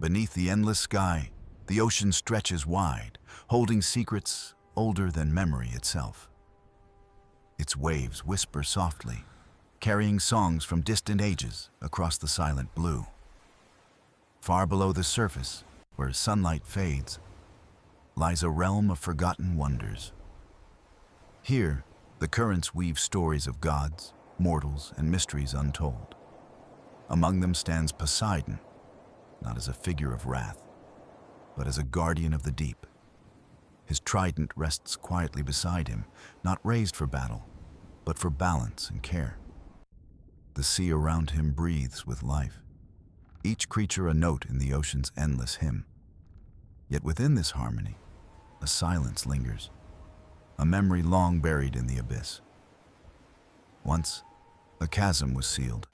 Beneath the endless sky, the ocean stretches wide, holding secrets older than memory itself. Its waves whisper softly, carrying songs from distant ages across the silent blue. Far below the surface, where sunlight fades, lies a realm of forgotten wonders. Here, the currents weave stories of gods, mortals, and mysteries untold. Among them stands Poseidon, not as a figure of wrath, but as a guardian of the deep. His trident rests quietly beside him, not raised for battle, but for balance and care. The sea around him breathes with life, each creature a note in the ocean's endless hymn. Yet within this harmony, a silence lingers, a memory long buried in the abyss. Once, a chasm was sealed,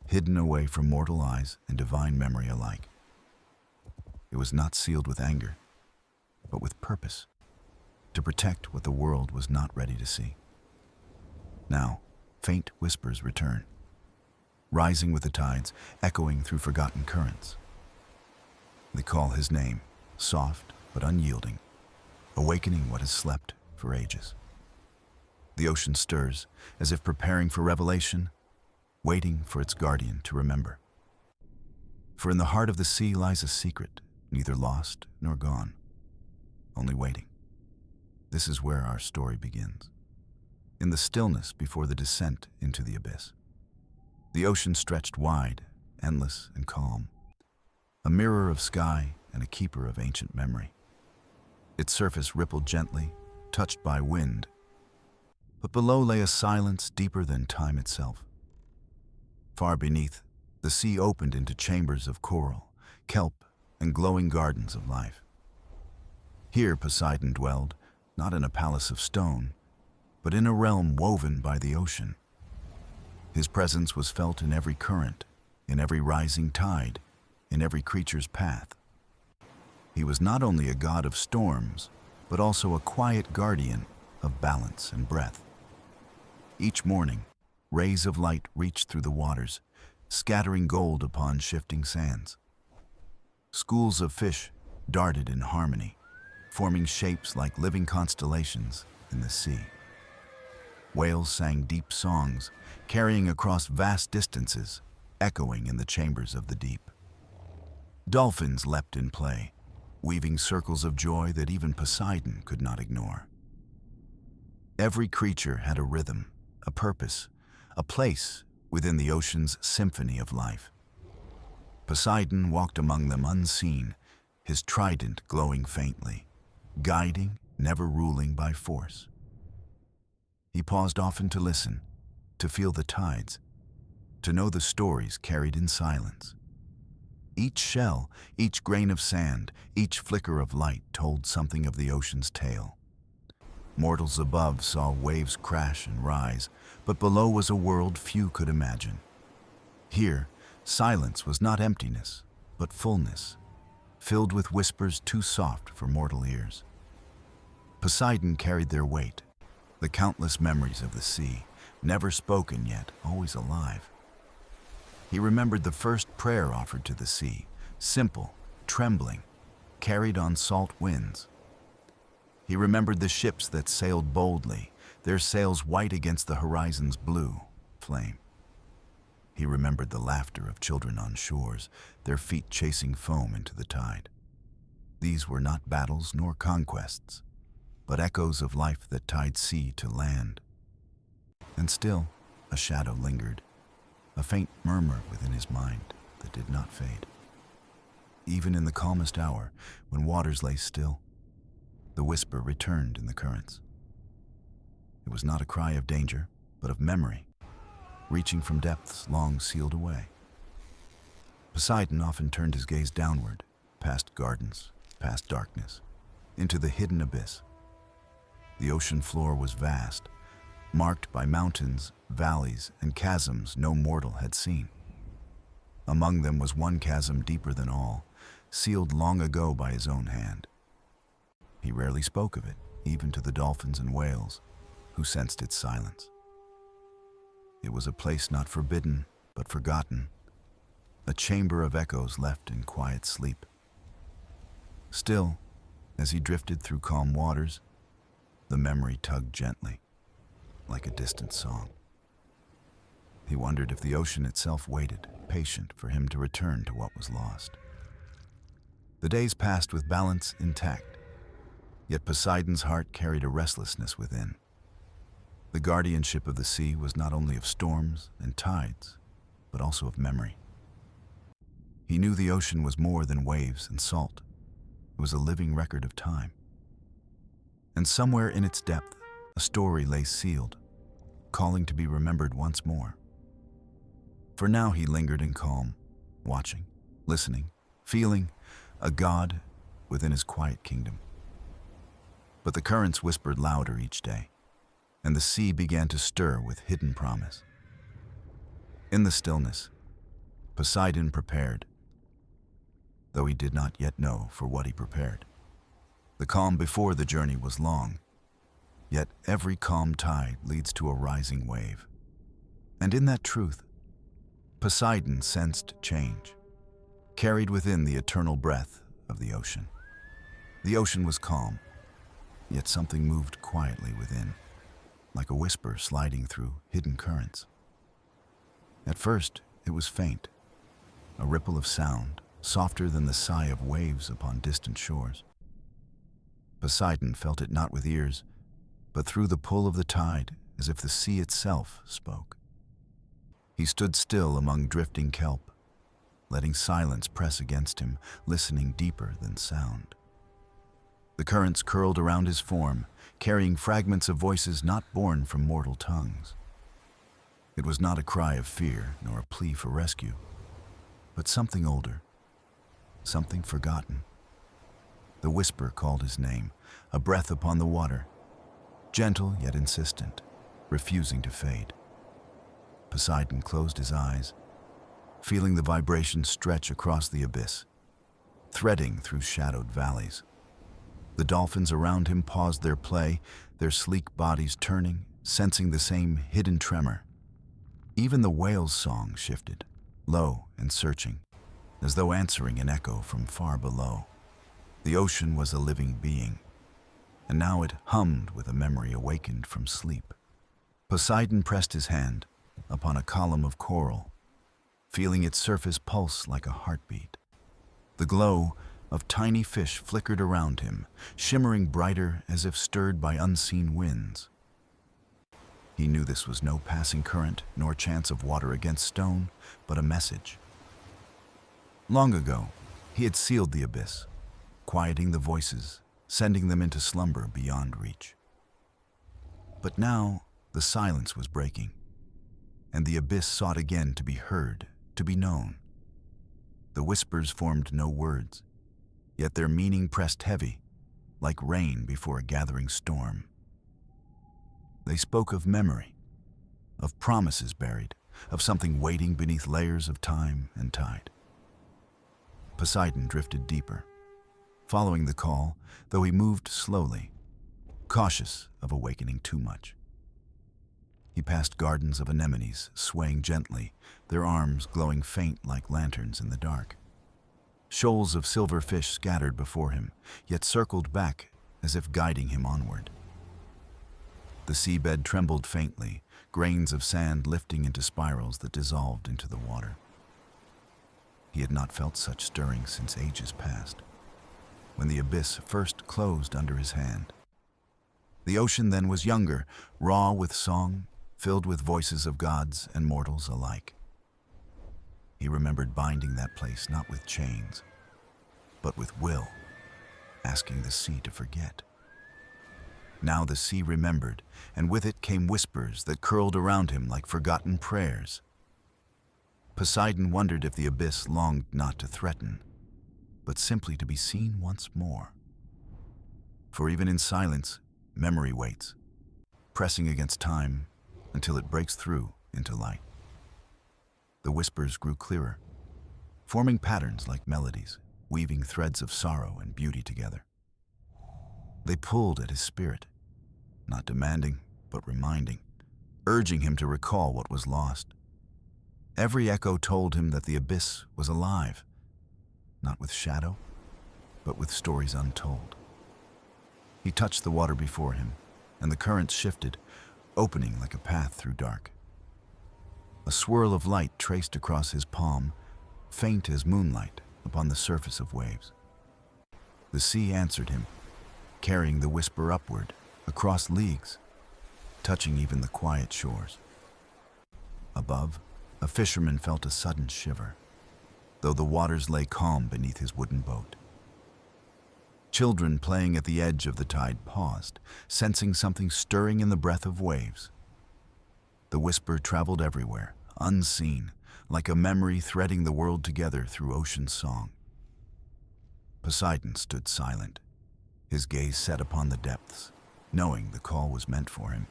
hidden away from mortal eyes and divine memory alike. It was not sealed with anger, but with purpose, to protect what the world was not ready to see. Now, faint whispers return, rising with the tides, echoing through forgotten currents. They call his name, soft but unyielding, awakening what has slept for ages. The ocean stirs, as if preparing for revelation, waiting for its guardian to remember. For in the heart of the sea lies a secret, neither lost nor gone, only waiting. This is where our story begins, in the stillness before the descent into the abyss. The ocean stretched wide, endless and calm, a mirror of sky and a keeper of ancient memory. Its surface rippled gently, touched by wind, but below lay a silence deeper than time itself. Far beneath, the sea opened into chambers of coral, kelp, and glowing gardens of life. Here Poseidon dwelled, not in a palace of stone, but in a realm woven by the ocean. His presence was felt in every current, in every rising tide, in every creature's path. He was not only a god of storms, but also a quiet guardian of balance and breath. Each morning, rays of light reached through the waters, scattering gold upon shifting sands. Schools of fish darted in harmony, forming shapes like living constellations in the sea. Whales sang deep songs, carrying across vast distances, echoing in the chambers of the deep. Dolphins leapt in play, weaving circles of joy that even Poseidon could not ignore. Every creature had a rhythm, a purpose, a place within the ocean's symphony of life. Poseidon walked among them unseen, his trident glowing faintly, guiding, never ruling by force. He paused often to listen, to feel the tides, to know the stories carried in silence. Each shell, each grain of sand, each flicker of light told something of the ocean's tale. Mortals above saw waves crash and rise, but below was a world few could imagine. Here, silence was not emptiness, but fullness, filled with whispers too soft for mortal ears. Poseidon carried their weight, the countless memories of the sea, never spoken yet, always alive. He remembered the first prayer offered to the sea, simple, trembling, carried on salt winds. He remembered the ships that sailed boldly, their sails white against the horizon's blue flame. He remembered the laughter of children on shores, their feet chasing foam into the tide. These were not battles nor conquests, but echoes of life that tied sea to land. And still, a shadow lingered, a faint murmur within his mind that did not fade. Even in the calmest hour, when waters lay still, the whisper returned in the currents. It was not a cry of danger, but of memory, reaching from depths long sealed away. Poseidon often turned his gaze downward, past gardens, past darkness, into the hidden abyss. The ocean floor was vast, marked by mountains, valleys, and chasms no mortal had seen. Among them was one chasm deeper than all, sealed long ago by his own hand. He rarely spoke of it, even to the dolphins and whales, who sensed its silence. It was a place not forbidden, but forgotten, a chamber of echoes left in quiet sleep. Still, as he drifted through calm waters, the memory tugged gently, like a distant song. He wondered if the ocean itself waited, patient for him to return to what was lost. The days passed with balance intact, yet Poseidon's heart carried a restlessness within. The guardianship of the sea was not only of storms and tides, but also of memory. He knew the ocean was more than waves and salt. It was a living record of time. And somewhere in its depth, a story lay sealed, calling to be remembered once more. For now he lingered in calm, watching, listening, feeling a god within his quiet kingdom. But the currents whispered louder each day, and the sea began to stir with hidden promise. In the stillness, Poseidon prepared, though he did not yet know for what he prepared. The calm before the journey was long, yet every calm tide leads to a rising wave. And in that truth, Poseidon sensed change, carried within the eternal breath of the ocean. The ocean was calm, yet something moved quietly within, like a whisper sliding through hidden currents. At first, it was faint, a ripple of sound, softer than the sigh of waves upon distant shores. Poseidon felt it not with ears, but through the pull of the tide, as if the sea itself spoke. He stood still among drifting kelp, letting silence press against him, listening deeper than sound. The currents curled around his form, carrying fragments of voices not born from mortal tongues. It was not a cry of fear nor a plea for rescue, but something older, something forgotten. The whisper called his name, a breath upon the water, gentle yet insistent, refusing to fade. Poseidon closed his eyes, feeling the vibration stretch across the abyss, threading through shadowed valleys. The dolphins around him paused their play, their sleek bodies turning, sensing the same hidden tremor. Even the whale's song shifted, low and searching, as though answering an echo from far below. The ocean was a living being, and now it hummed with a memory awakened from sleep. Poseidon pressed his hand upon a column of coral, feeling its surface pulse like a heartbeat. The glow of tiny fish flickered around him, shimmering brighter as if stirred by unseen winds. He knew this was no passing current, nor chance of water against stone, but a message. Long ago, he had sealed the abyss, quieting the voices, sending them into slumber beyond reach. But now, the silence was breaking, and the abyss sought again to be heard, to be known. The whispers formed no words, yet their meaning pressed heavy, like rain before a gathering storm. They spoke of memory, of promises buried, of something waiting beneath layers of time and tide. Poseidon drifted deeper, following the call, though he moved slowly, cautious of awakening too much. He passed gardens of anemones, swaying gently, their arms glowing faint like lanterns in the dark. Shoals of silver fish scattered before him, yet circled back as if guiding him onward. The seabed trembled faintly, grains of sand lifting into spirals that dissolved into the water. He had not felt such stirring since ages past, when the abyss first closed under his hand. The ocean then was younger, raw with song, filled with voices of gods and mortals alike. He remembered binding that place not with chains, but with will, asking the sea to forget. Now the sea remembered, and with it came whispers that curled around him like forgotten prayers. Poseidon wondered if the abyss longed not to threaten, but simply to be seen once more. For even in silence, memory waits, pressing against time until it breaks through into light. The whispers grew clearer, forming patterns like melodies, weaving threads of sorrow and beauty together. They pulled at his spirit, not demanding, but reminding, urging him to recall what was lost. Every echo told him that the abyss was alive, not with shadow, but with stories untold. He touched the water before him, and the currents shifted, opening like a path through dark. A swirl of light traced across his palm, faint as moonlight upon the surface of waves. The sea answered him, carrying the whisper upward, across leagues, touching even the quiet shores. Above, a fisherman felt a sudden shiver, though the waters lay calm beneath his wooden boat. Children playing at the edge of the tide paused, sensing something stirring in the breath of waves. The whisper traveled everywhere, unseen, like a memory threading the world together through ocean's song. Poseidon stood silent, his gaze set upon the depths, knowing the call was meant for him.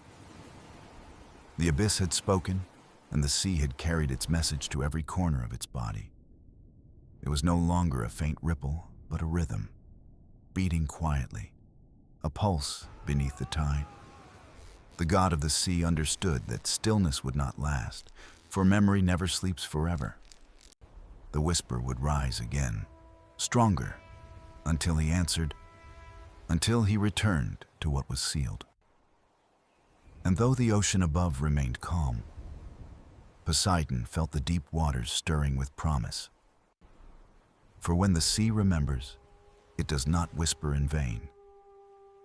The abyss had spoken, and the sea had carried its message to every corner of its body. It was no longer a faint ripple, but a rhythm, beating quietly, a pulse beneath the tide. The god of the sea understood that stillness would not last, for memory never sleeps forever. The whisper would rise again, stronger, until he answered, until he returned to what was sealed. And though the ocean above remained calm, Poseidon felt the deep waters stirring with promise. For when the sea remembers, it does not whisper in vain,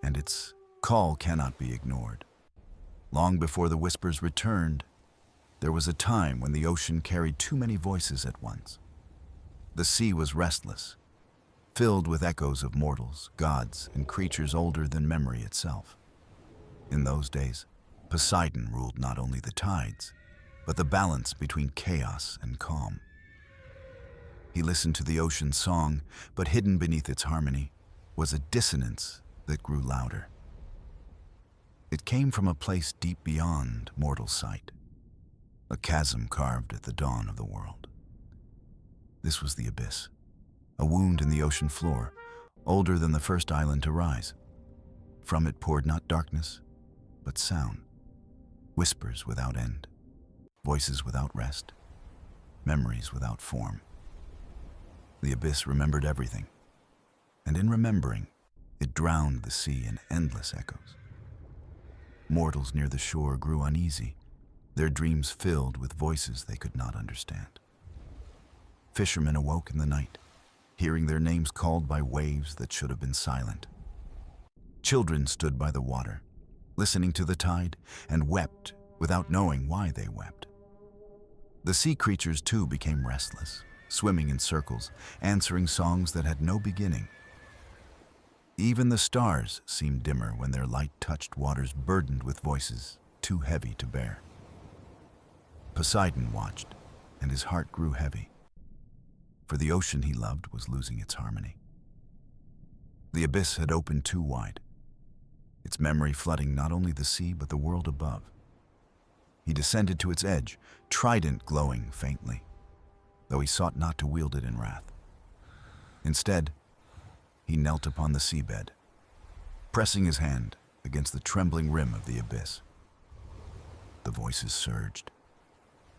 and its call cannot be ignored. Long before the whispers returned, there was a time when the ocean carried too many voices at once. The sea was restless, filled with echoes of mortals, gods, and creatures older than memory itself. In those days, Poseidon ruled not only the tides, but the balance between chaos and calm. He listened to the ocean's song, but hidden beneath its harmony was a dissonance that grew louder. It came from a place deep beyond mortal sight, a chasm carved at the dawn of the world. This was the abyss, a wound in the ocean floor, older than the first island to rise. From it poured not darkness, but sound, whispers without end, voices without rest, memories without form. The abyss remembered everything, and in remembering, it drowned the sea in endless echoes. Mortals near the shore grew uneasy, their dreams filled with voices they could not understand. Fishermen awoke in the night, hearing their names called by waves that should have been silent. Children stood by the water, listening to the tide, and wept without knowing why they wept. The sea creatures too became restless, swimming in circles, answering songs that had no beginning. Even the stars seemed dimmer when their light touched waters burdened with voices too heavy to bear. Poseidon watched, and his heart grew heavy, for the ocean he loved was losing its harmony. The abyss had opened too wide, its memory flooding not only the sea but the world above. He descended to its edge, trident glowing faintly, though he sought not to wield it in wrath. Instead, he knelt upon the seabed, pressing his hand against the trembling rim of the abyss. The voices surged,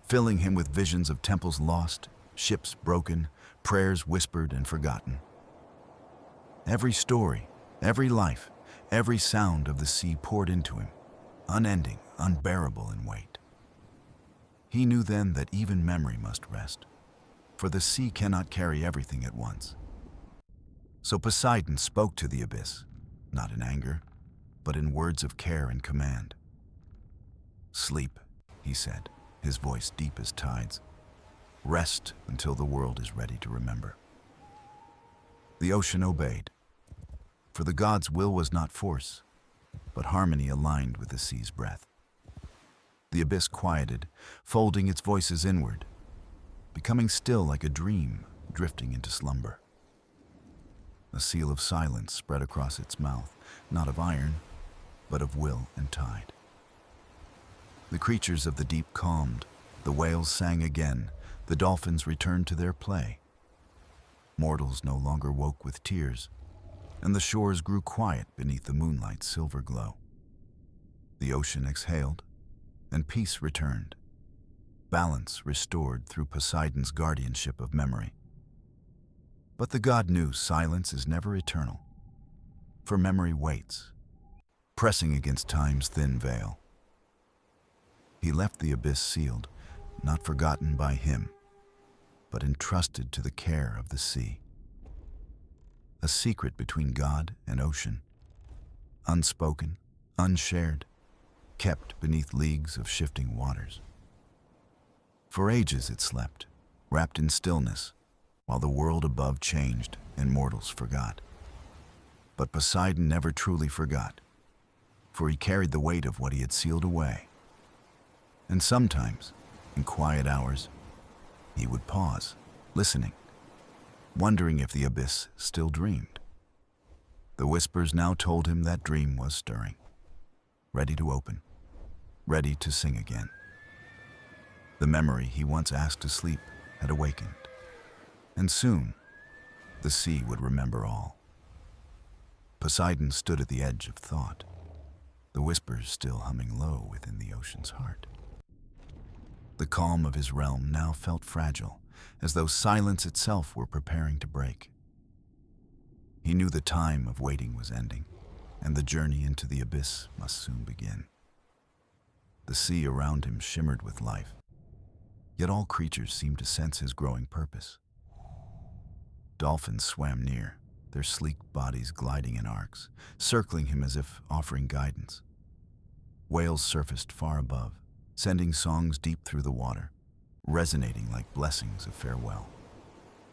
filling him with visions of temples lost, ships broken, prayers whispered and forgotten. Every story, every life, every sound of the sea poured into him, unending, unbearable in weight. He knew then that even memory must rest, for the sea cannot carry everything at once. So Poseidon spoke to the abyss, not in anger, but in words of care and command. "Sleep," he said, his voice deep as tides. "Rest until the world is ready to remember." The ocean obeyed, for the god's will was not force, but harmony aligned with the sea's breath. The abyss quieted, folding its voices inward, becoming still like a dream drifting into slumber. A seal of silence spread across its mouth, not of iron, but of will and tide. The creatures of the deep calmed, the whales sang again, the dolphins returned to their play. Mortals no longer woke with tears, and the shores grew quiet beneath the moonlight's silver glow. The ocean exhaled, and peace returned. balance restored through Poseidon's guardianship of memory. But the god knew silence is never eternal, for memory waits, pressing against time's thin veil. He left the abyss sealed, not forgotten by him, but entrusted to the care of the sea. A secret between God and ocean, unspoken, unshared, kept beneath leagues of shifting waters. For ages it slept, wrapped in stillness, while the world above changed and mortals forgot. But Poseidon never truly forgot, for he carried the weight of what he had sealed away. And sometimes, in quiet hours, he would pause, listening, wondering if the abyss still dreamed. The whispers now told him that dream was stirring, ready to open, ready to sing again. The memory he once asked to sleep had awakened, and soon the sea would remember all. Poseidon stood at the edge of thought, the whispers still humming low within the ocean's heart. The calm of his realm now felt fragile, as though silence itself were preparing to break. He knew the time of waiting was ending, and the journey into the abyss must soon begin. The sea around him shimmered with life, yet all creatures seemed to sense his growing purpose. Dolphins swam near, their sleek bodies gliding in arcs, circling him as if offering guidance. Whales surfaced far above, sending songs deep through the water, resonating like blessings of farewell.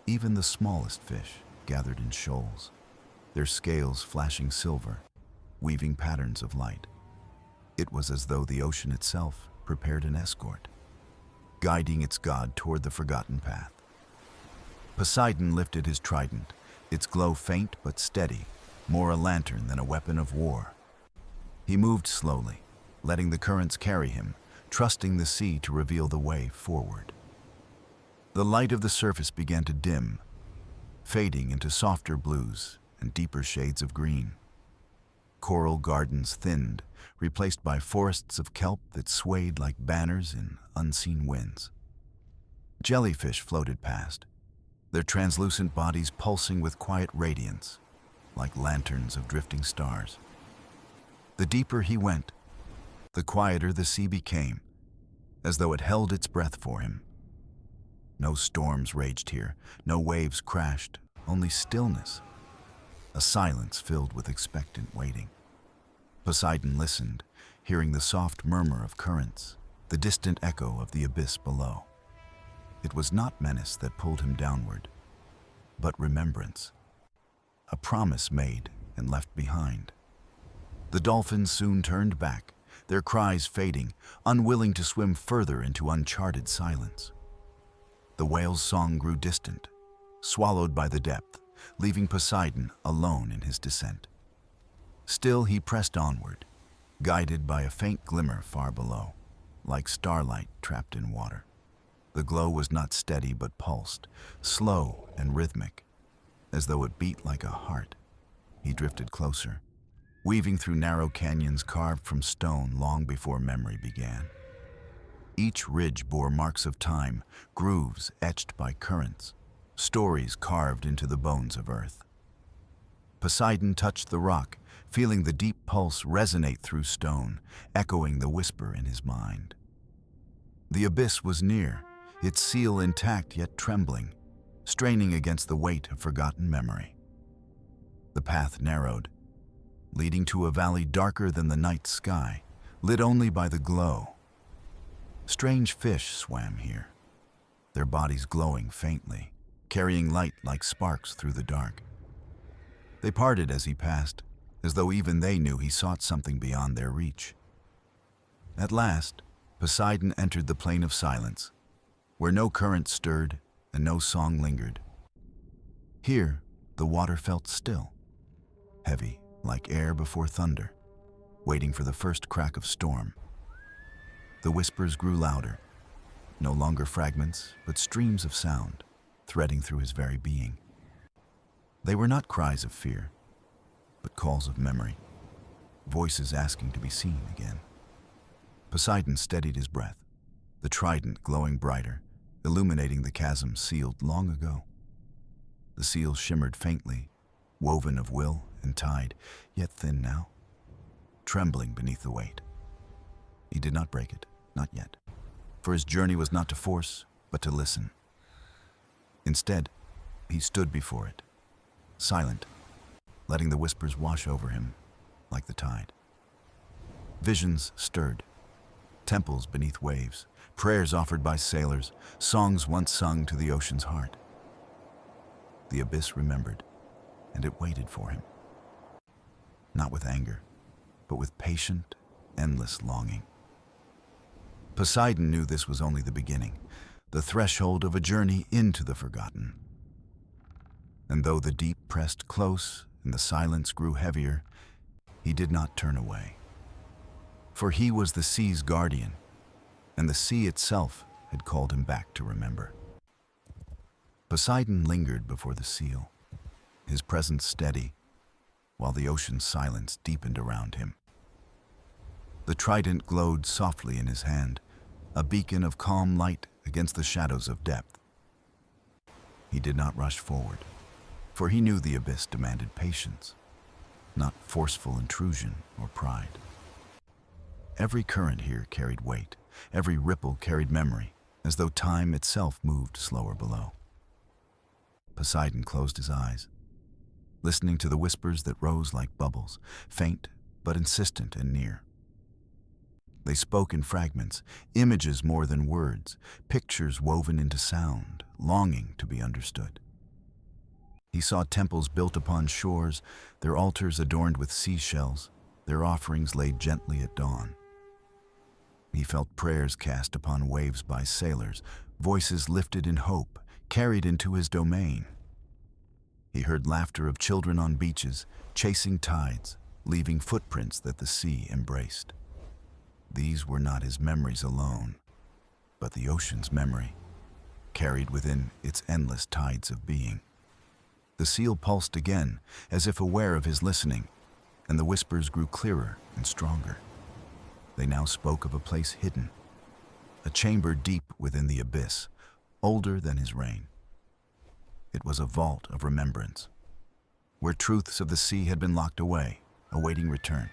Even the smallest fish gathered in shoals, their scales flashing silver, weaving patterns of light. It was as though the ocean itself prepared an escort, guiding its god toward the forgotten path. Poseidon lifted his trident, its glow faint but steady, more a lantern than a weapon of war. He moved slowly, letting the currents carry him, trusting the sea to reveal the way forward. The light of the surface began to dim, fading into softer blues and deeper shades of green. Coral gardens thinned, replaced by forests of kelp that swayed like banners in unseen winds. Jellyfish floated past, their translucent bodies pulsing with quiet radiance, like lanterns of drifting stars. The deeper he went, the quieter the sea became, as though it held its breath for him. No storms raged here, no waves crashed, only stillness, a silence filled with expectant waiting. Poseidon listened, hearing the soft murmur of currents, the distant echo of the abyss below. It was not menace that pulled him downward, but remembrance, a promise made and left behind. The dolphins soon turned back, their cries fading, unwilling to swim further into uncharted silence. The whale's song grew distant, swallowed by the depth, leaving Poseidon alone in his descent. Still he pressed onward, guided by a faint glimmer far below, like starlight trapped in water. The glow was not steady but pulsed, slow and rhythmic, as though it beat like a heart. He drifted closer, weaving through narrow canyons carved from stone long before memory began. Each ridge bore marks of time, grooves etched by currents, stories carved into the bones of earth. Poseidon touched the rock, feeling the deep pulse resonate through stone, echoing the whisper in his mind. The abyss was near, its seal intact yet trembling, straining against the weight of forgotten memory. The path narrowed, leading to a valley darker than the night sky, lit only by the glow. Strange fish swam here, their bodies glowing faintly, carrying light like sparks through the dark. They parted as he passed, as though even they knew he sought something beyond their reach. At last, Poseidon entered the plain of silence, where no current stirred and no song lingered. Here, the water felt still, heavy like air before thunder, waiting for the first crack of storm. The whispers grew louder, no longer fragments, but streams of sound, threading through his very being. They were not cries of fear, but calls of memory, voices asking to be seen again. Poseidon steadied his breath, the trident glowing brighter, illuminating the chasm sealed long ago. The seal shimmered faintly, woven of will and tide, yet thin now, trembling beneath the weight. He did not break it, not yet, for his journey was not to force, but to listen. Instead, he stood before it, silent, letting the whispers wash over him like the tide. Visions stirred, temples beneath waves, prayers offered by sailors, songs once sung to the ocean's heart. The abyss remembered, and it waited for him. Not with anger, but with patient, endless longing. Poseidon knew this was only the beginning, the threshold of a journey into the forgotten. And though the deep pressed close and the silence grew heavier, he did not turn away. For he was the sea's guardian, and the sea itself had called him back to remember. Poseidon lingered before the seal, his presence steady, while the ocean's silence deepened around him. The trident glowed softly in his hand, a beacon of calm light against the shadows of depth. He did not rush forward, for he knew the abyss demanded patience, not forceful intrusion or pride. Every current here carried weight, every ripple carried memory, as though time itself moved slower below. Poseidon closed his eyes, listening to the whispers that rose like bubbles, faint but insistent and near. They spoke in fragments, images more than words, pictures woven into sound, longing to be understood. He saw temples built upon shores, their altars adorned with seashells, their offerings laid gently at dawn. He felt prayers cast upon waves by sailors, voices lifted in hope, carried into his domain. He heard laughter of children on beaches, chasing tides, leaving footprints that the sea embraced. These were not his memories alone, but the ocean's memory, carried within its endless tides of being. The seal pulsed again, as if aware of his listening, and the whispers grew clearer and stronger. They now spoke of a place hidden, a chamber deep within the abyss, older than his reign. It was a vault of remembrance, where truths of the sea had been locked away, awaiting return.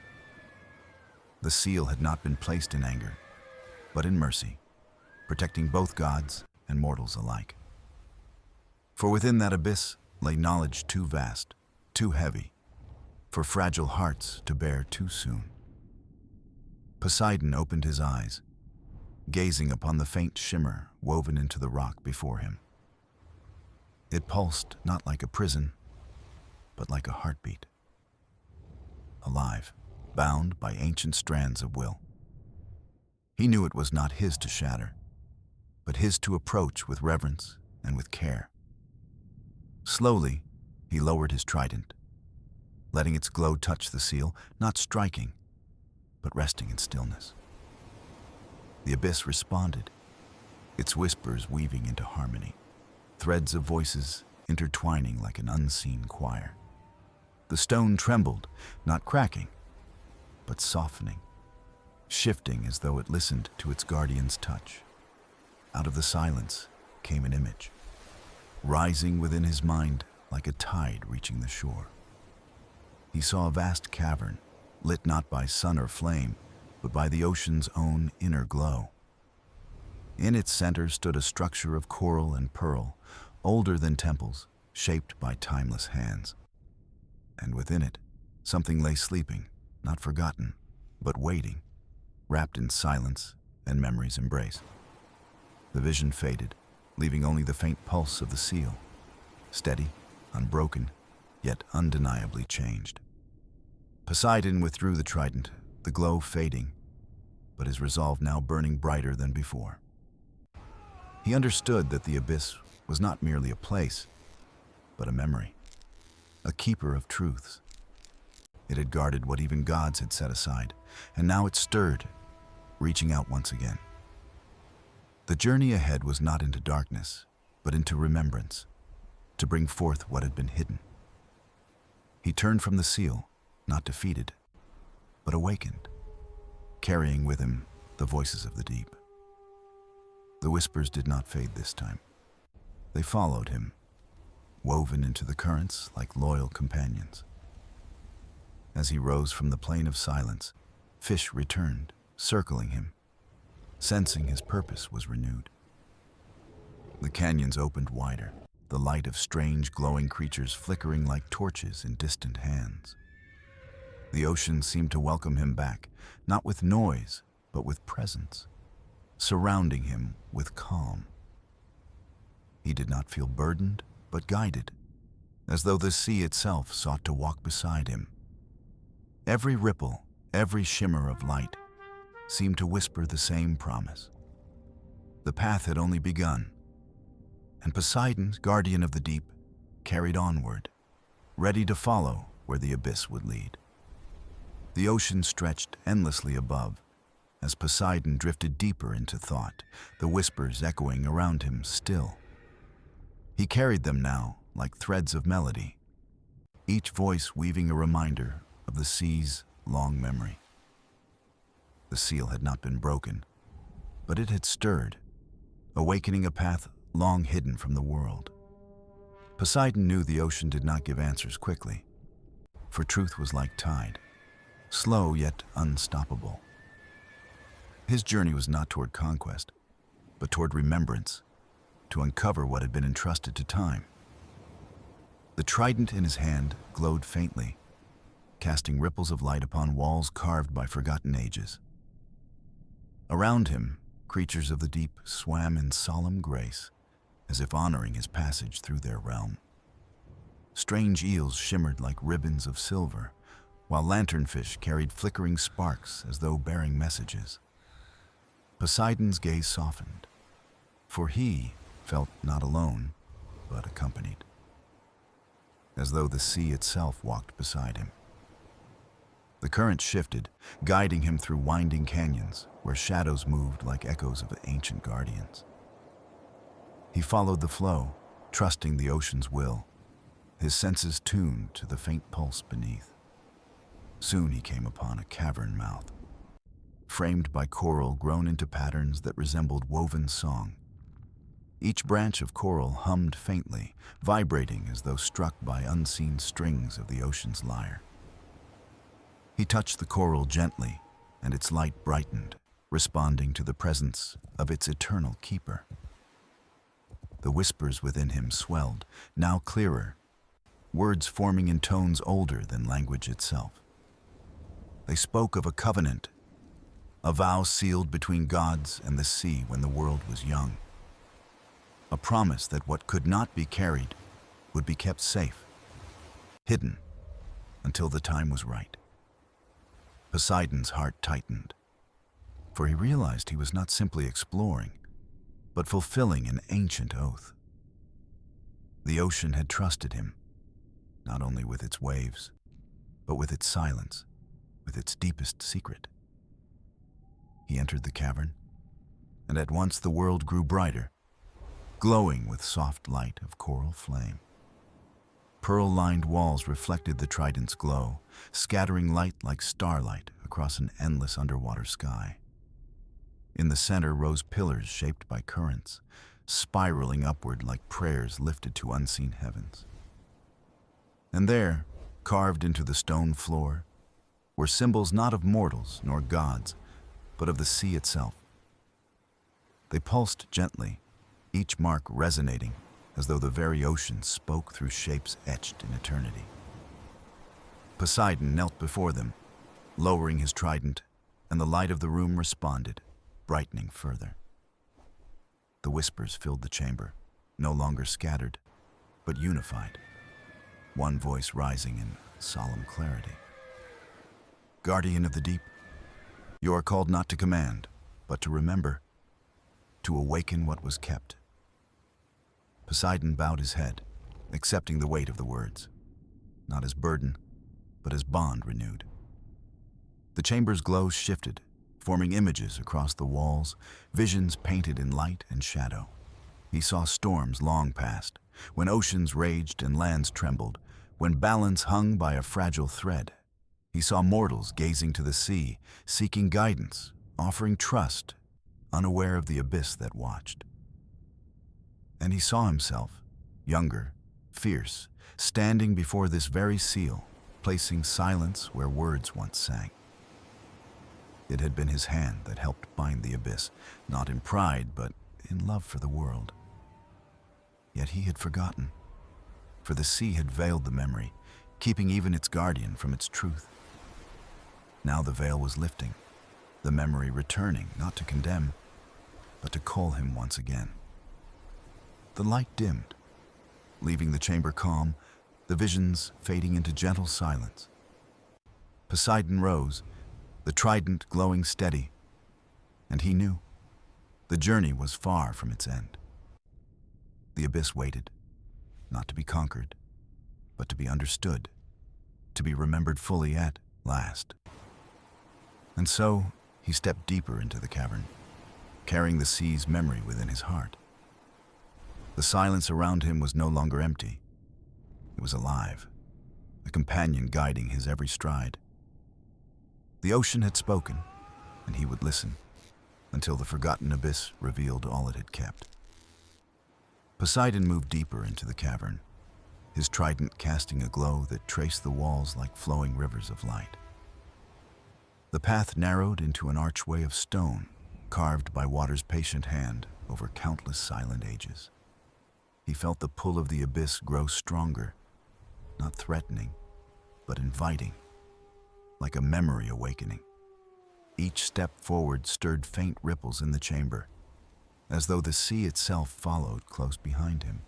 The seal had not been placed in anger, but in mercy, protecting both gods and mortals alike. For within that abyss lay knowledge too vast, too heavy, for fragile hearts to bear too soon. Poseidon opened his eyes, gazing upon the faint shimmer woven into the rock before him. It pulsed not like a prison, but like a heartbeat. Alive, bound by ancient strands of will. He knew it was not his to shatter, but his to approach with reverence and with care. Slowly, he lowered his trident, letting its glow touch the seal, not striking, but resting in stillness. The abyss responded, its whispers weaving into harmony, threads of voices intertwining like an unseen choir. The stone trembled, not cracking, but softening, shifting as though it listened to its guardian's touch. Out of the silence came an image, rising within his mind like a tide reaching the shore. He saw a vast cavern, lit not by sun or flame, but by the ocean's own inner glow. In its center stood a structure of coral and pearl, older than temples, shaped by timeless hands. And within it, something lay sleeping, not forgotten, but waiting, wrapped in silence and memory's embrace. The vision faded, leaving only the faint pulse of the seal, steady, unbroken, yet undeniably changed. Poseidon withdrew the trident, the glow fading, but his resolve now burning brighter than before. He understood that the abyss was not merely a place, but a memory, a keeper of truths. It had guarded what even gods had set aside, and now it stirred, reaching out once again. The journey ahead was not into darkness, but into remembrance, to bring forth what had been hidden. He turned from the seal, not defeated, but awakened, carrying with him the voices of the deep. The whispers did not fade this time. They followed him, woven into the currents like loyal companions. As he rose from the plane of silence, fish returned, circling him, sensing his purpose was renewed. The canyons opened wider, the light of strange glowing creatures flickering like torches in distant hands. The ocean seemed to welcome him back, not with noise, but with presence, surrounding him with calm. He did not feel burdened, but guided, as though the sea itself sought to walk beside him. Every ripple, every shimmer of light seemed to whisper the same promise. The path had only begun, and Poseidon, guardian of the deep, carried onward, ready to follow where the abyss would lead. The ocean stretched endlessly above, as Poseidon drifted deeper into thought, the whispers echoing around him still. He carried them now like threads of melody, each voice weaving a reminder of the sea's long memory. The seal had not been broken, but it had stirred, awakening a path long hidden from the world. Poseidon knew the ocean did not give answers quickly, for truth was like tide, slow yet unstoppable. His journey was not toward conquest, but toward remembrance, to uncover what had been entrusted to time. The trident in his hand glowed faintly, casting ripples of light upon walls carved by forgotten ages. Around him, creatures of the deep swam in solemn grace, as if honoring his passage through their realm. Strange eels shimmered like ribbons of silver, while lanternfish carried flickering sparks as though bearing messages. Poseidon's gaze softened, for he felt not alone, but accompanied, as though the sea itself walked beside him. The current shifted, guiding him through winding canyons where shadows moved like echoes of ancient guardians. He followed the flow, trusting the ocean's will, his senses tuned to the faint pulse beneath. Soon he came upon a cavern mouth, framed by coral grown into patterns that resembled woven song. Each branch of coral hummed faintly, vibrating as though struck by unseen strings of the ocean's lyre. He touched the coral gently, and its light brightened, responding to the presence of its eternal keeper. The whispers within him swelled, now clearer, words forming in tones older than language itself. They spoke of a covenant, a vow sealed between gods and the sea when the world was young. A promise that what could not be carried would be kept safe, hidden, until the time was right. Poseidon's heart tightened, for he realized he was not simply exploring, but fulfilling an ancient oath. The ocean had trusted him, not only with its waves, but with its silence, with its deepest secret. He entered the cavern, and at once the world grew brighter, glowing with soft light of coral flame. Pearl-lined walls reflected the trident's glow, scattering light like starlight across an endless underwater sky. In the center rose pillars shaped by currents, spiraling upward like prayers lifted to unseen heavens. And there, carved into the stone floor, were symbols not of mortals nor gods, but of the sea itself. They pulsed gently, each mark resonating as though the very ocean spoke through shapes etched in eternity. Poseidon knelt before them, lowering his trident, and the light of the room responded, brightening further. The whispers filled the chamber, no longer scattered, but unified, one voice rising in solemn clarity. Guardian of the deep, you are called not to command, but to remember, to awaken what was kept. Poseidon bowed his head, accepting the weight of the words, not as burden, but as bond renewed. The chamber's glow shifted, forming images across the walls, visions painted in light and shadow. He saw storms long past, when oceans raged and lands trembled, when balance hung by a fragile thread. He saw mortals gazing to the sea, seeking guidance, offering trust, unaware of the abyss that watched. And he saw himself, younger, fierce, standing before this very seal, placing silence where words once sang. It had been his hand that helped bind the abyss, not in pride, but in love for the world. Yet he had forgotten, for the sea had veiled the memory, keeping even its guardian from its truth. Now the veil was lifting, the memory returning, not to condemn, but to call him once again. The light dimmed, leaving the chamber calm, the visions fading into gentle silence. Poseidon rose, the trident glowing steady, and he knew the journey was far from its end. The abyss waited, not to be conquered, but to be understood, to be remembered fully at last. And so he stepped deeper into the cavern, carrying the sea's memory within his heart. The silence around him was no longer empty. It was alive, a companion guiding his every stride. The ocean had spoken, and he would listen, until the forgotten abyss revealed all it had kept. Poseidon moved deeper into the cavern, his trident casting a glow that traced the walls like flowing rivers of light. The path narrowed into an archway of stone, carved by water's patient hand over countless silent ages. He felt the pull of the abyss grow stronger, not threatening, but inviting, like a memory awakening. Each step forward stirred faint ripples in the chamber, as though the sea itself followed close behind him.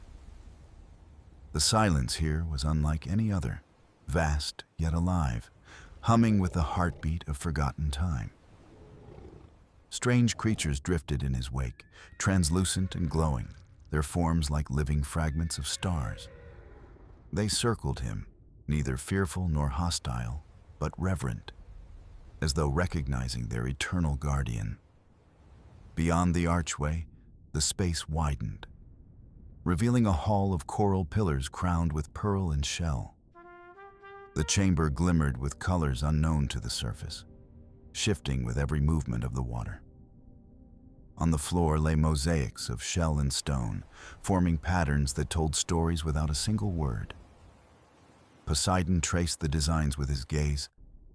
The silence here was unlike any other, vast yet alive, humming with the heartbeat of forgotten time. Strange creatures drifted in his wake, translucent and glowing, their forms like living fragments of stars. They circled him, neither fearful nor hostile, but reverent, as though recognizing their eternal guardian. Beyond the archway, the space widened, revealing a hall of coral pillars crowned with pearl and shell. The chamber glimmered with colors unknown to the surface, shifting with every movement of the water. On the floor lay mosaics of shell and stone, forming patterns that told stories without a single word. Poseidon traced the designs with his gaze,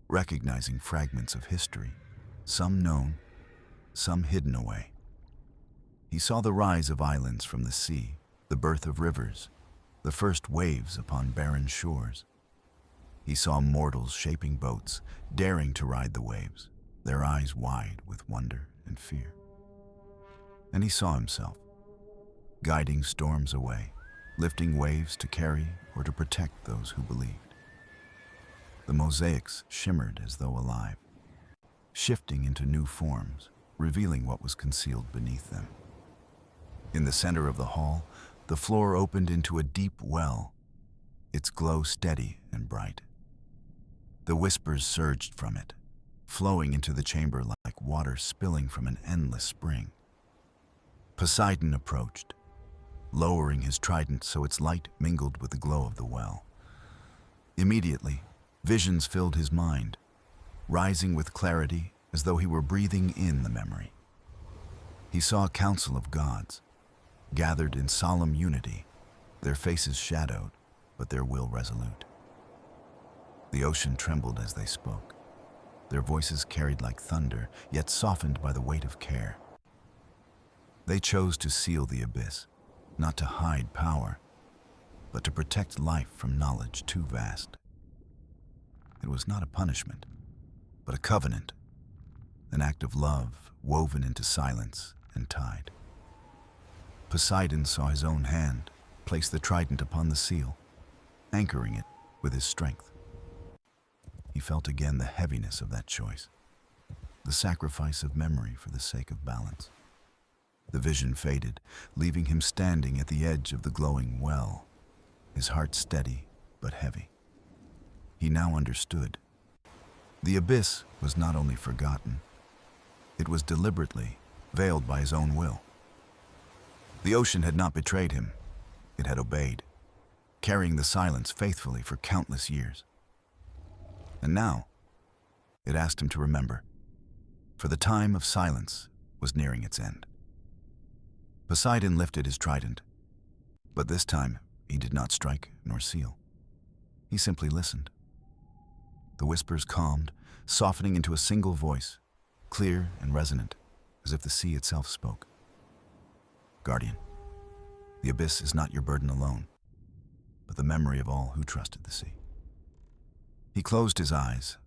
recognizing fragments of history, some known, some hidden away. He saw the rise of islands from the sea, the birth of rivers, the first waves upon barren shores. He saw mortals shaping boats, daring to ride the waves, their eyes wide with wonder and fear. And he saw himself, guiding storms away, lifting waves to carry or to protect those who believed. The mosaics shimmered as though alive, shifting into new forms, revealing what was concealed beneath them. In the center of the hall, the floor opened into a deep well, its glow steady and bright. The whispers surged from it, flowing into the chamber like water spilling from an endless spring. Poseidon approached, lowering his trident so its light mingled with the glow of the well. Immediately, visions filled his mind, rising with clarity as though he were breathing in the memory. He saw a council of gods, gathered in solemn unity, their faces shadowed, but their will resolute. The ocean trembled as they spoke, their voices carried like thunder, yet softened by the weight of care. They chose to seal the abyss, not to hide power, but to protect life from knowledge too vast. It was not a punishment, but a covenant, an act of love woven into silence and tide. Poseidon saw his own hand place the trident upon the seal, anchoring it with his strength. He felt again the heaviness of that choice, the sacrifice of memory for the sake of balance. The vision faded, leaving him standing at the edge of the glowing well, his heart steady but heavy. He now understood. The abyss was not only forgotten, it was deliberately veiled by his own will. The ocean had not betrayed him, it had obeyed, carrying the silence faithfully for countless years. And now, it asked him to remember, for the time of silence was nearing its end. Poseidon lifted his trident, but this time he did not strike nor seal. He simply listened. The whispers calmed, softening into a single voice, clear and resonant, as if the sea itself spoke. Guardian, the abyss is not your burden alone, but the memory of all who trusted the sea. He closed his eyes,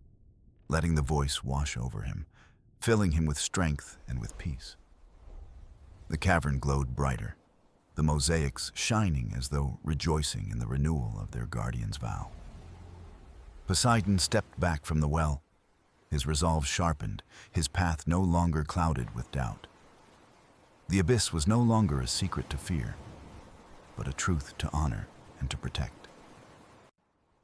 letting the voice wash over him, filling him with strength and with peace. The cavern glowed brighter, the mosaics shining as though rejoicing in the renewal of their guardian's vow. Poseidon stepped back from the well, his resolve sharpened, his path no longer clouded with doubt. The abyss was no longer a secret to fear, but a truth to honor and to protect.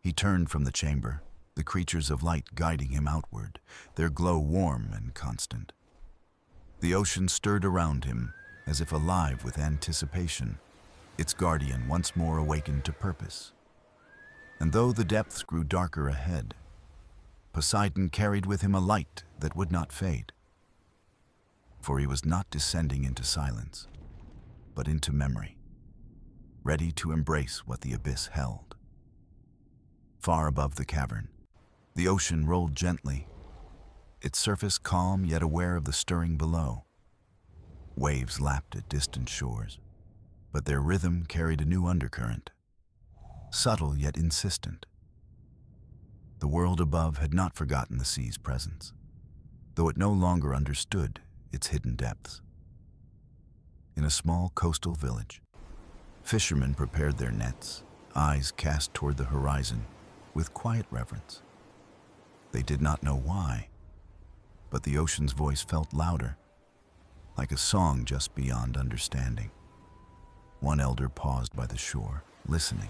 He turned from the chamber, the creatures of light guiding him outward, their glow warm and constant. The ocean stirred around him, as if alive with anticipation, its guardian once more awakened to purpose. And though the depths grew darker ahead, Poseidon carried with him a light that would not fade. For he was not descending into silence, but into memory, ready to embrace what the abyss held. Far above the cavern, the ocean rolled gently, its surface calm yet aware of the stirring below. Waves lapped at distant shores, but their rhythm carried a new undercurrent, subtle yet insistent. The world above had not forgotten the sea's presence, though it no longer understood its hidden depths. In a small coastal village, fishermen prepared their nets, eyes cast toward the horizon with quiet reverence. They did not know why, but the ocean's voice felt louder, like a song just beyond understanding. One elder paused by the shore, listening,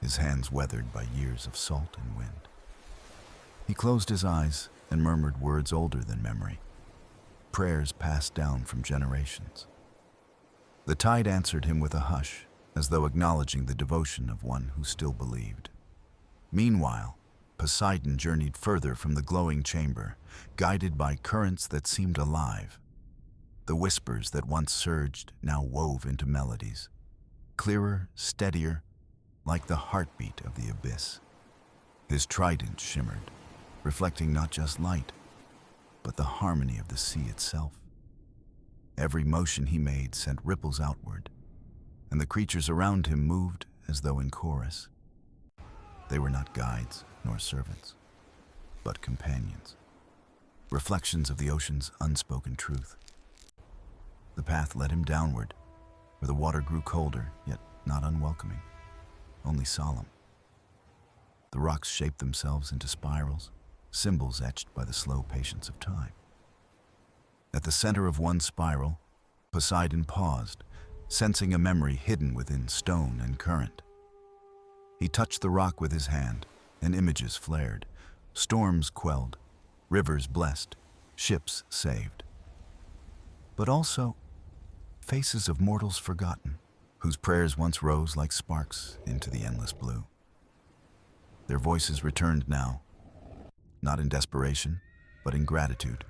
his hands weathered by years of salt and wind. He closed his eyes and murmured words older than memory, prayers passed down from generations. The tide answered him with a hush, as though acknowledging the devotion of one who still believed. Meanwhile, Poseidon journeyed further from the glowing chamber, guided by currents that seemed alive. The whispers that once surged now wove into melodies, clearer, steadier, like the heartbeat of the abyss. His trident shimmered, reflecting not just light, but the harmony of the sea itself. Every motion he made sent ripples outward, and the creatures around him moved as though in chorus. They were not guides nor servants, but companions, reflections of the ocean's unspoken truth. The path led him downward, where the water grew colder, yet not unwelcoming, only solemn. The rocks shaped themselves into spirals, symbols etched by the slow patience of time. At the center of one spiral, Poseidon paused, sensing a memory hidden within stone and current. He touched the rock with his hand, and images flared, storms quelled, rivers blessed, ships saved. But also, faces of mortals forgotten, whose prayers once rose like sparks into the endless blue. Their voices returned now, not in desperation, but in gratitude,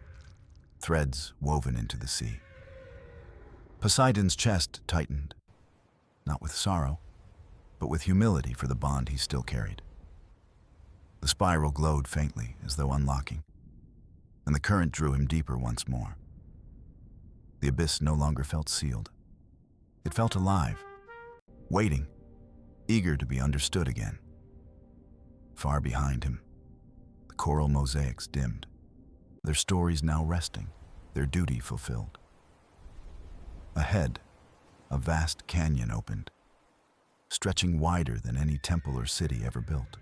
threads woven into the sea. Poseidon's chest tightened, not with sorrow, but with humility for the bond he still carried. The spiral glowed faintly as though unlocking, and the current drew him deeper once more. The abyss no longer felt sealed. It felt alive, waiting, eager to be understood again. Far behind him, the coral mosaics dimmed, their stories now resting, their duty fulfilled. Ahead, a vast canyon opened, stretching wider than any temple or city ever built.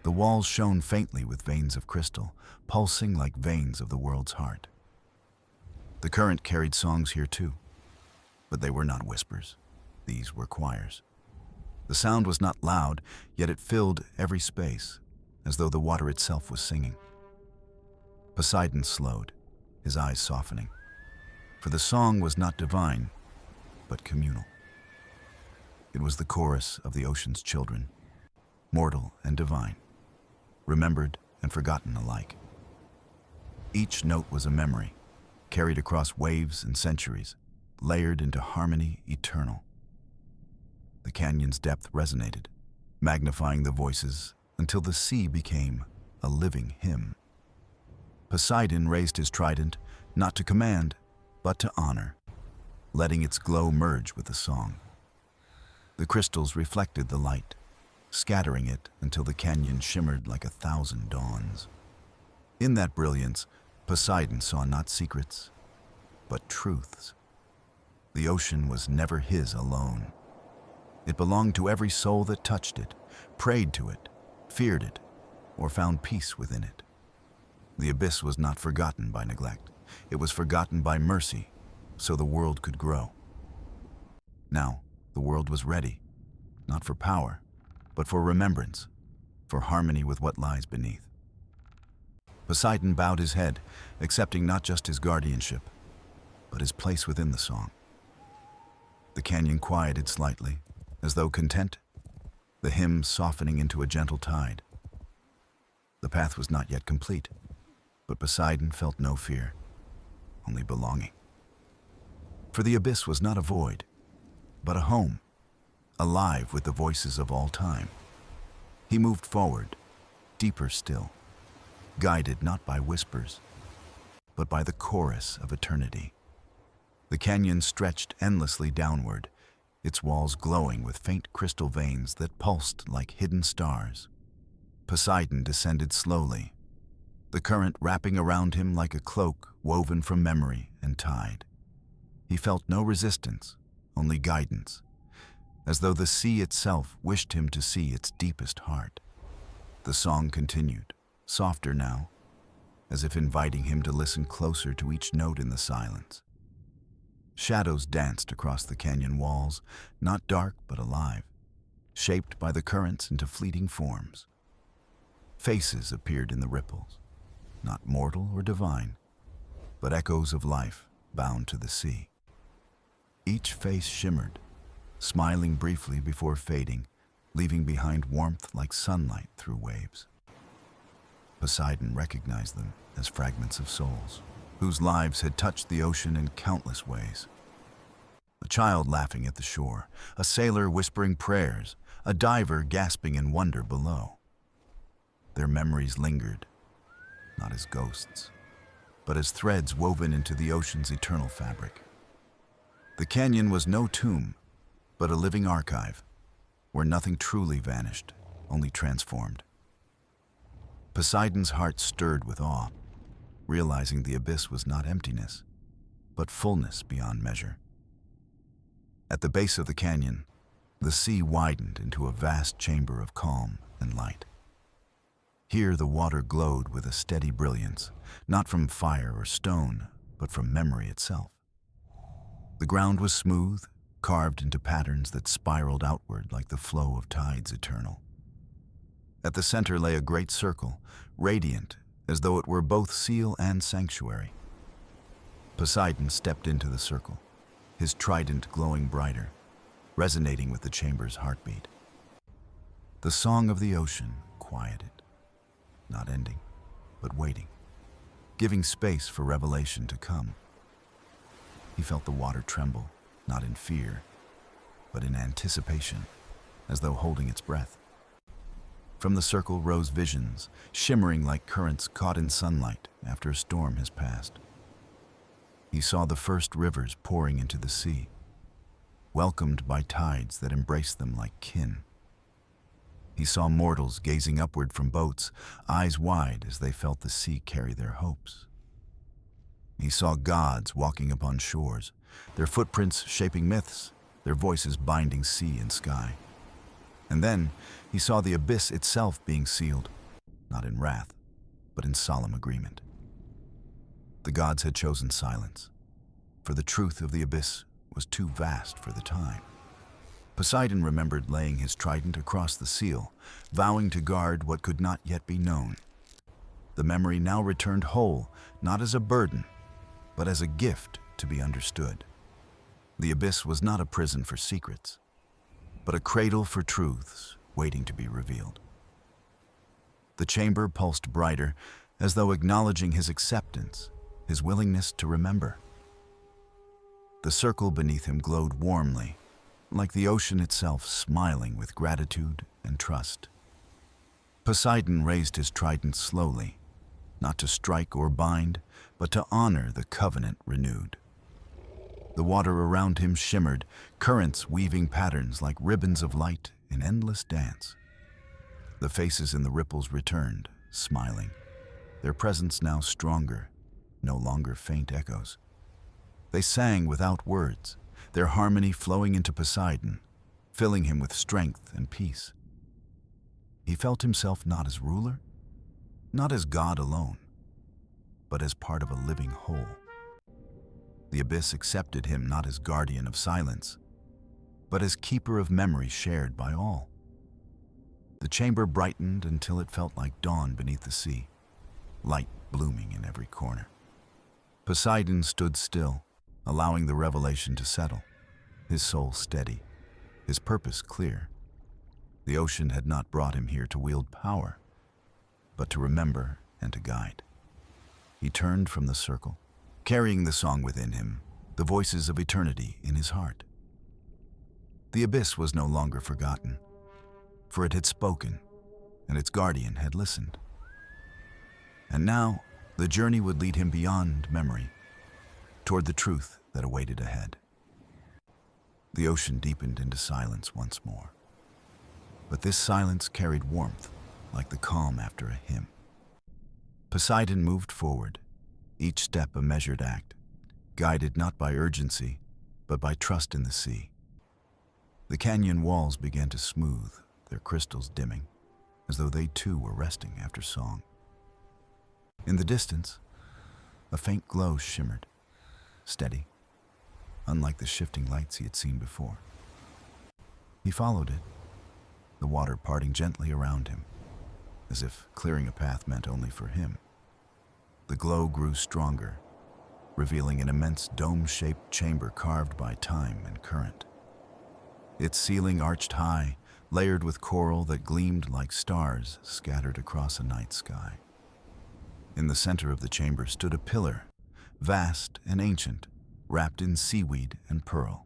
The walls shone faintly with veins of crystal, pulsing like veins of the world's heart. The current carried songs here too, but they were not whispers. These were choirs. The sound was not loud, yet it filled every space, as though the water itself was singing. Poseidon slowed, his eyes softening, for the song was not divine, but communal. It was the chorus of the ocean's children, mortal and divine, remembered and forgotten alike. Each note was a memory, carried across waves and centuries, layered into harmony eternal. The canyon's depth resonated, magnifying the voices until the sea became a living hymn. Poseidon raised his trident, not to command, but to honor, letting its glow merge with the song. The crystals reflected the light, scattering it until the canyon shimmered like 1,000 dawns. In that brilliance, Poseidon saw not secrets, but truths. The ocean was never his alone. It belonged to every soul that touched it, prayed to it, feared it, or found peace within it. The abyss was not forgotten by neglect. It was forgotten by mercy, so the world could grow. Now, the world was ready, not for power, but for remembrance, for harmony with what lies beneath. Poseidon bowed his head, accepting not just his guardianship, but his place within the song. The canyon quieted slightly, as though content, the hymn softening into a gentle tide. The path was not yet complete, but Poseidon felt no fear, only belonging. For the abyss was not a void, but a home, alive with the voices of all time. He moved forward, deeper still, guided not by whispers, but by the chorus of eternity. The canyon stretched endlessly downward, its walls glowing with faint crystal veins that pulsed like hidden stars. Poseidon descended slowly, the current wrapping around him like a cloak woven from memory and tide. He felt no resistance, only guidance, as though the sea itself wished him to see its deepest heart. The song continued, softer now, as if inviting him to listen closer to each note in the silence. Shadows danced across the canyon walls, not dark but alive, shaped by the currents into fleeting forms. Faces appeared in the ripples, not mortal or divine, but echoes of life bound to the sea. Each face shimmered, smiling briefly before fading, leaving behind warmth like sunlight through waves. Poseidon recognized them as fragments of souls, whose lives had touched the ocean in countless ways. A child laughing at the shore, a sailor whispering prayers, a diver gasping in wonder below. Their memories lingered, not as ghosts, but as threads woven into the ocean's eternal fabric. The canyon was no tomb, but a living archive, where nothing truly vanished, only transformed. Poseidon's heart stirred with awe, realizing the abyss was not emptiness, but fullness beyond measure. At the base of the canyon, the sea widened into a vast chamber of calm and light. Here the water glowed with a steady brilliance, not from fire or stone, but from memory itself. The ground was smooth, carved into patterns that spiraled outward like the flow of tides eternal. At the center lay a great circle, radiant as though it were both seal and sanctuary. Poseidon stepped into the circle, his trident glowing brighter, resonating with the chamber's heartbeat. The song of the ocean quieted, not ending, but waiting, giving space for revelation to come. He felt the water tremble, not in fear, but in anticipation, as though holding its breath. From the circle rose visions, shimmering like currents caught in sunlight after a storm has passed. He saw the first rivers pouring into the sea, welcomed by tides that embraced them like kin. He saw mortals gazing upward from boats, eyes wide as they felt the sea carry their hopes. He saw gods walking upon shores, their footprints shaping myths, their voices binding sea and sky. And then he saw the abyss itself being sealed, not in wrath, but in solemn agreement. The gods had chosen silence, for the truth of the abyss was too vast for the time. Poseidon remembered laying his trident across the seal, vowing to guard what could not yet be known. The memory now returned whole, not as a burden, but as a gift to be understood. The abyss was not a prison for secrets, but a cradle for truths waiting to be revealed. The chamber pulsed brighter, as though acknowledging his acceptance, his willingness to remember. The circle beneath him glowed warmly, like the ocean itself smiling with gratitude and trust. Poseidon raised his trident slowly, not to strike or bind, but to honor the covenant renewed. The water around him shimmered, currents weaving patterns like ribbons of light in endless dance. The faces in the ripples returned, smiling, their presence now stronger, no longer faint echoes. They sang without words, their harmony flowing into Poseidon, filling him with strength and peace. He felt himself not as ruler, not as God alone, but as part of a living whole. The abyss accepted him not as guardian of silence, but as keeper of memory shared by all. The chamber brightened until it felt like dawn beneath the sea, light blooming in every corner. Poseidon stood still, allowing the revelation to settle, his soul steady, his purpose clear. The ocean had not brought him here to wield power, but to remember and to guide. He turned from the circle, carrying the song within him, the voices of eternity in his heart. The abyss was no longer forgotten, for it had spoken, and its guardian had listened. And now, the journey would lead him beyond memory, toward the truth that awaited ahead. The ocean deepened into silence once more, but this silence carried warmth, like the calm after a hymn. Poseidon moved forward, each step a measured act, guided not by urgency, but by trust in the sea. The canyon walls began to smooth, their crystals dimming, as though they too were resting after song. In the distance, a faint glow shimmered, steady, unlike the shifting lights he had seen before. He followed it, the water parting gently around him, as if clearing a path meant only for him. The glow grew stronger, revealing an immense dome-shaped chamber carved by time and current. Its ceiling arched high, layered with coral that gleamed like stars scattered across a night sky. In the center of the chamber stood a pillar, vast and ancient, wrapped in seaweed and pearl.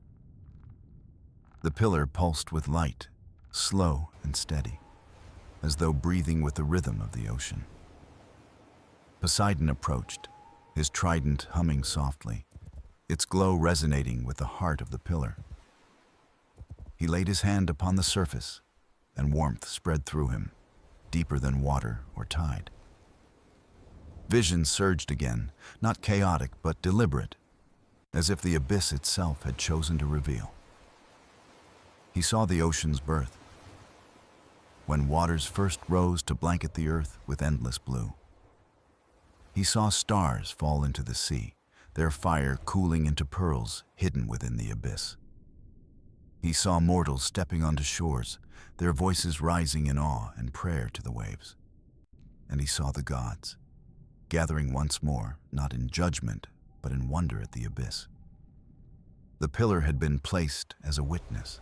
The pillar pulsed with light, slow and steady, as though breathing with the rhythm of the ocean. Poseidon approached, his trident humming softly, its glow resonating with the heart of the pillar. He laid his hand upon the surface, and warmth spread through him, deeper than water or tide. Vision surged again, not chaotic but deliberate, as if the abyss itself had chosen to reveal. He saw the ocean's birth, when waters first rose to blanket the earth with endless blue. He saw stars fall into the sea, their fire cooling into pearls hidden within the abyss. He saw mortals stepping onto shores, their voices rising in awe and prayer to the waves. And he saw the gods, gathering once more, not in judgment, but in wonder at the abyss. The pillar had been placed as a witness,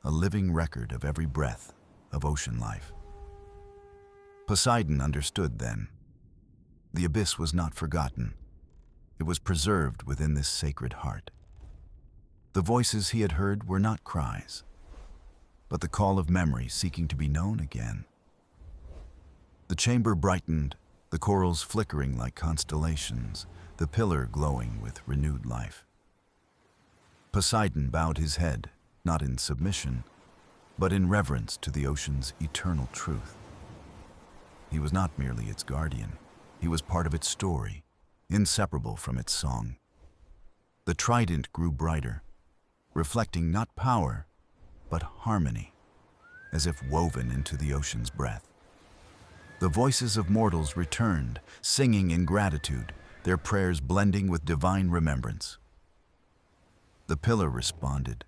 a living record of every breath of ocean life. Poseidon understood then. The abyss was not forgotten. It was preserved within this sacred heart. The voices he had heard were not cries, but the call of memory seeking to be known again. The chamber brightened, the corals flickering like constellations, the pillar glowing with renewed life. Poseidon bowed his head, not in submission, but in reverence to the ocean's eternal truth. He was not merely its guardian. He was part of its story, inseparable from its song. The trident grew brighter, reflecting not power, but harmony, as if woven into the ocean's breath. The voices of mortals returned, singing in gratitude, their prayers blending with divine remembrance. The pillar responded,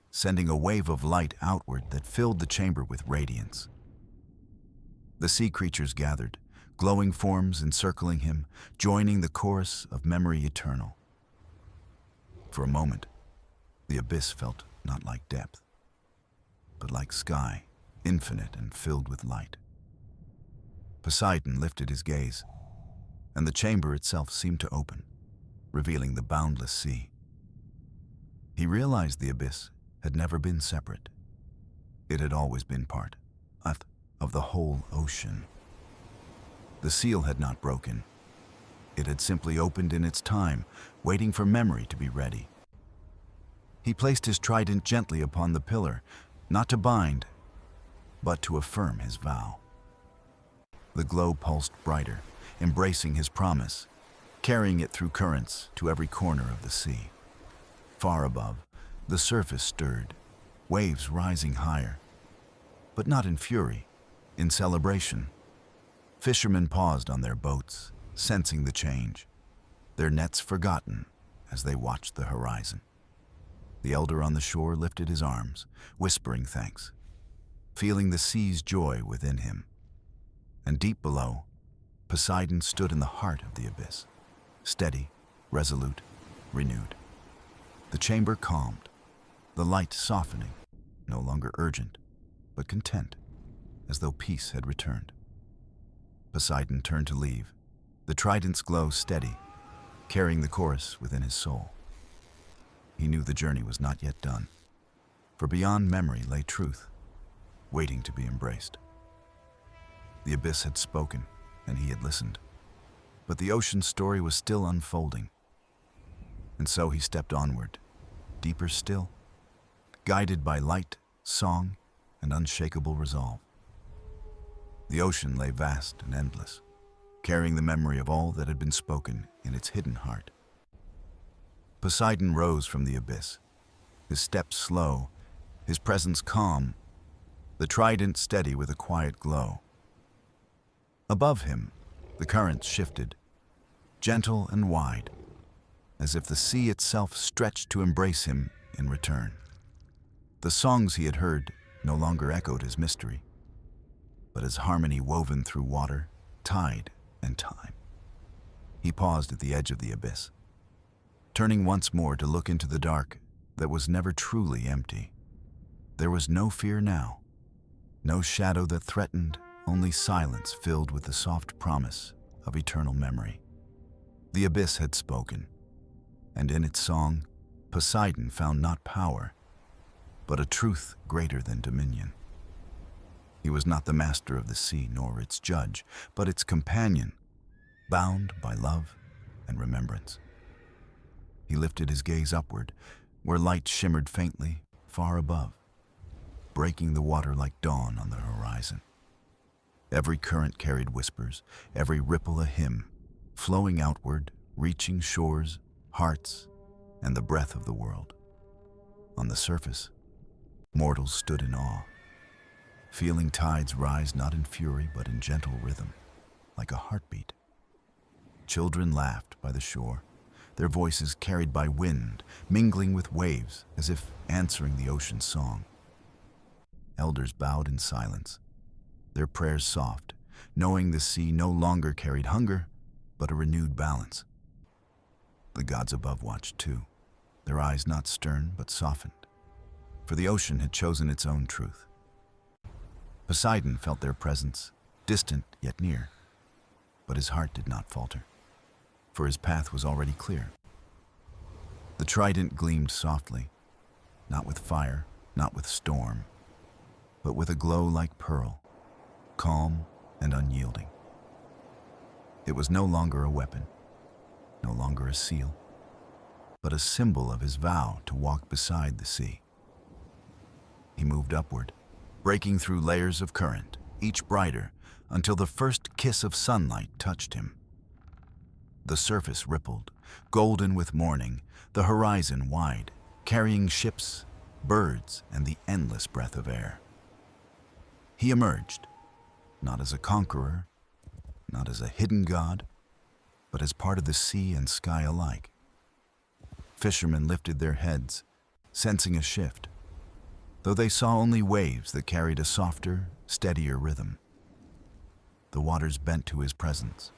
sending a wave of light outward that filled the chamber with radiance. The sea creatures gathered, glowing forms encircling him, joining the chorus of memory eternal. For a moment, the abyss felt not like depth, but like sky, infinite and filled with light. Poseidon lifted his gaze, and the chamber itself seemed to open, revealing the boundless sea. He realized the abyss had never been separate. It had always been part of the whole ocean. The seal had not broken. It had simply opened in its time, waiting for memory to be ready. He placed his trident gently upon the pillar, not to bind, but to affirm his vow. The glow pulsed brighter, embracing his promise, carrying it through currents to every corner of the sea. Far above, the surface stirred, waves rising higher, but not in fury, in celebration. Fishermen paused on their boats, sensing the change, their nets forgotten as they watched the horizon. The elder on the shore lifted his arms, whispering thanks, feeling the sea's joy within him. And deep below, Poseidon stood in the heart of the abyss, steady, resolute, renewed. The chamber calmed, the light softening, no longer urgent, but content, as though peace had returned. Poseidon turned to leave, the trident's glow steady, carrying the chorus within his soul. He knew the journey was not yet done, for beyond memory lay truth, waiting to be embraced. The abyss had spoken, and he had listened, but the ocean's story was still unfolding. And so he stepped onward, deeper still, guided by light, song, and unshakable resolve. The ocean lay vast and endless, carrying the memory of all that had been spoken in its hidden heart. Poseidon rose from the abyss, his steps slow, his presence calm, the trident steady with a quiet glow. Above him, the currents shifted, gentle and wide, as if the sea itself stretched to embrace him in return. The songs he had heard no longer echoed as mystery, but as harmony woven through water, tide, and time. He paused at the edge of the abyss, turning once more to look into the dark that was never truly empty. There was no fear now, no shadow that threatened, only silence filled with the soft promise of eternal memory. The abyss had spoken, and in its song, Poseidon found not power, but a truth greater than dominion. He was not the master of the sea nor its judge, but its companion, bound by love and remembrance. He lifted his gaze upward, where light shimmered faintly, far above, breaking the water like dawn on the horizon. Every current carried whispers, every ripple a hymn, flowing outward, reaching shores, hearts, and the breath of the world. On the surface, mortals stood in awe, feeling tides rise not in fury but in gentle rhythm, like a heartbeat. Children laughed by the shore, their voices carried by wind, mingling with waves as if answering the ocean's song. Elders bowed in silence, their prayers soft, knowing the sea no longer carried hunger, but a renewed balance. The gods above watched too, their eyes not stern but softened, for the ocean had chosen its own truth. Poseidon felt their presence, distant yet near, but his heart did not falter, for his path was already clear. The trident gleamed softly, not with fire, not with storm, but with a glow like pearl, calm and unyielding. It was no longer a weapon, no longer a seal, but a symbol of his vow to walk beside the sea. He moved upward, breaking through layers of current, each brighter, until the first kiss of sunlight touched him. The surface rippled, golden with morning, the horizon wide, carrying ships, birds, and the endless breath of air. He emerged, not as a conqueror, not as a hidden god, but as part of the sea and sky alike. Fishermen lifted their heads, sensing a shift, though they saw only waves that carried a softer, steadier rhythm. The waters bent to his presence,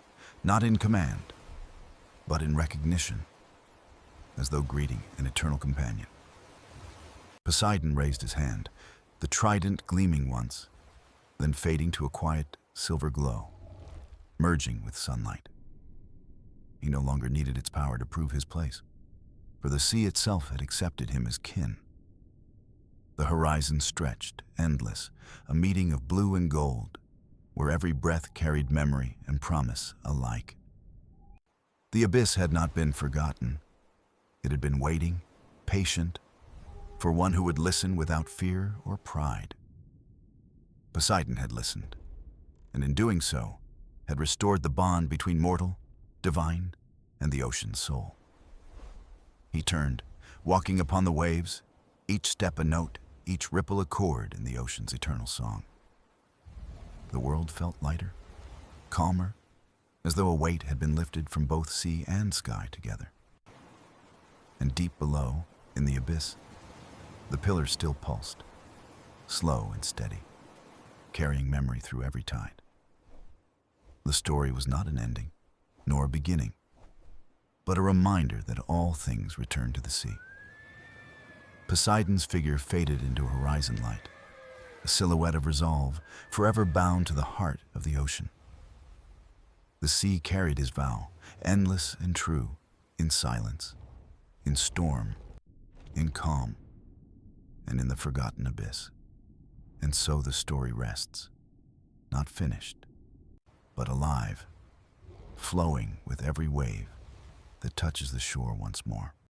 not in command, but in recognition, as though greeting an eternal companion. Poseidon raised his hand, the trident gleaming once, then fading to a quiet silver glow, merging with sunlight. He no longer needed its power to prove his place, for the sea itself had accepted him as kin. The horizon stretched, endless, a meeting of blue and gold, where every breath carried memory and promise alike. The abyss had not been forgotten. It had been waiting, patient, for one who would listen without fear or pride. Poseidon had listened, and in doing so, had restored the bond between mortal, divine, and the ocean's soul. He turned, walking upon the waves, each step a note, each ripple a chord in the ocean's eternal song. The world felt lighter, calmer, as though a weight had been lifted from both sea and sky together. And deep below, in the abyss, the pillars still pulsed, slow and steady, carrying memory through every tide. The story was not an ending, nor a beginning, but a reminder that all things return to the sea. Poseidon's figure faded into horizon light, a silhouette of resolve, forever bound to the heart of the ocean. The sea carried his vow, endless and true, in silence, in storm, in calm, and in the forgotten abyss. And so the story rests, not finished, but alive, flowing with every wave that touches the shore once more.